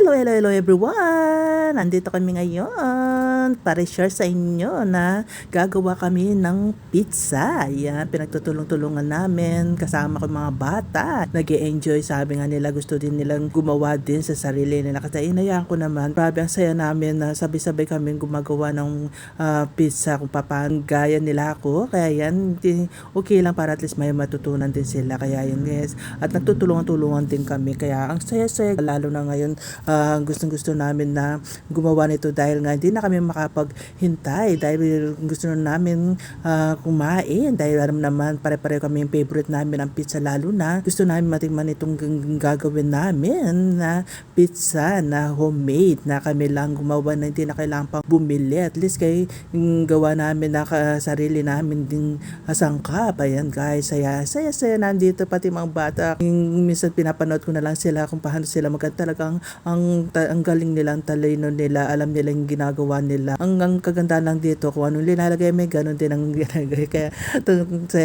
Hello everyone! Nandito kami ngayon para share sa inyo na gagawa kami ng pizza. Yan, pinagtutulong-tulungan namin kasama ko mga bata. Nag-e-enjoy, sabi nga nila, gusto din nilang gumawa din sa sarili nila. Kasi inayaan ko naman, grabe ang saya namin na sabay-sabay kami gumagawa ng pizza kung paano gaya nila ako. Kaya yan, okay lang para at least may matutunan din sila. Kaya yan guys, at nagtutulungan-tulungan din kami. Kaya ang saya-saya, lalo na ngayon, gustong-gusto namin na gumawa nito dahil nga hindi na kami makapaghintay dahil gusto na namin kumain dahil alam naman pare-pareho kami yung favorite namin ang pizza, lalo na gusto namin matikman itong gagawin namin na pizza na homemade na kami lang gumawa na hindi na kailangan pang bumili, at least kay gawa namin na sarili namin din sangkap. Ayan guys, saya nandito pati mga bata, minsan pinapanood ko na lang sila kung paano sila talagang ang galing nila, ang talino nila, alam nila yung ginagawa nila. Ang kaganda lang dito, kung anong linalagay may ganun din ang ginagay. Kaya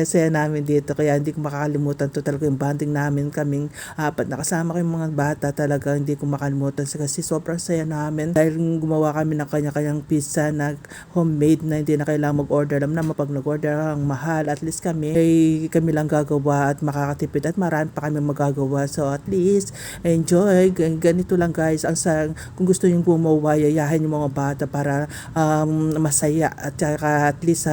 saya namin dito, kaya hindi ko makakalimutan to talaga yung bonding namin, kaming apat na kasama ko yung mga bata, talaga hindi ko makalimutan kasi sobrang saya namin dahil gumawa kami ng kanya-kanyang pizza na homemade na hindi na kailangan mag-order. Alam naman pag nag-order ang mahal, at least kami lang gagawa at makakatipid at marami pa kami magagawa. So at least enjoy. Ganito lang guys, kung gusto yung gumawa, yayahin yung mga bata para masaya at saka at least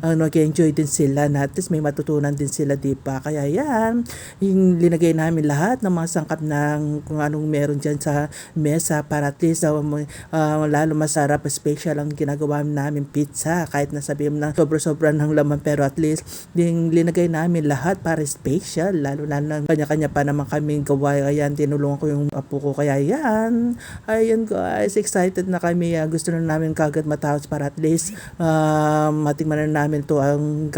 nag-enjoy din sila, na at least may matutunan din sila, diba? Kaya yan, yung linagay namin lahat ng mga sangkap ng kung anong meron dyan sa mesa para at least lalo masarap, special ang ginagawa namin pizza, kahit nasabihin na sobra-sobra ng laman, pero at least yung linagay namin lahat para special, lalo na kanya-kanya pa naman kami gawa. Ayan, tinulungan ko yung apo ko, kaya yan, ayun guys, excited na kami. Gusto na namin kagad matapos para at least matingnan na namin to ang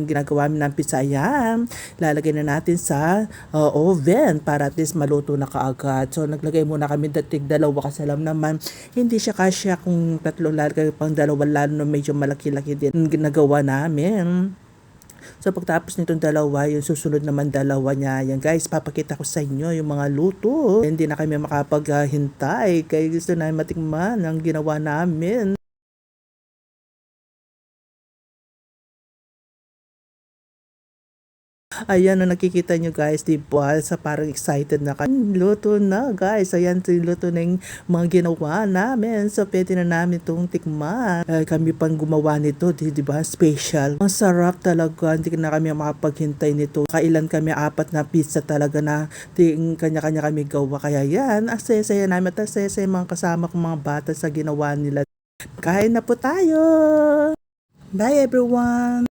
ginagawa namin ng pizza. Ayan, lalagay na natin sa oven para at least maluto na kaagad. So naglagay muna kami dalawa kasi alam naman hindi siya kasya kung tatlo, lalagay pang dalawa, lalo na medyo malaki-laki din ginagawa namin. So pagtapos nitong dalawa, yung susunod naman dalawa niya, yan guys, papakita ko sa inyo yung mga luto. Hindi na kami makapaghintay kaya gusto na matikman ang ginawa namin. Ayan, na nakikita nyo guys, diba? Sa parang excited na luto na guys. Ayan, luto na yung mga ginawa namin. So pwede na namin itong tikman. Kami pang gumawa nito, diba? Special. Ang sarap talaga. Hindi na kami makapaghintay nito. Kailan kami, 4 na pizza talaga na kanya-kanya kami gawa. Kaya yan, asaya namin. At asaya mga kasama kong mga bata sa ginawa nila. Kain na po tayo! Bye everyone!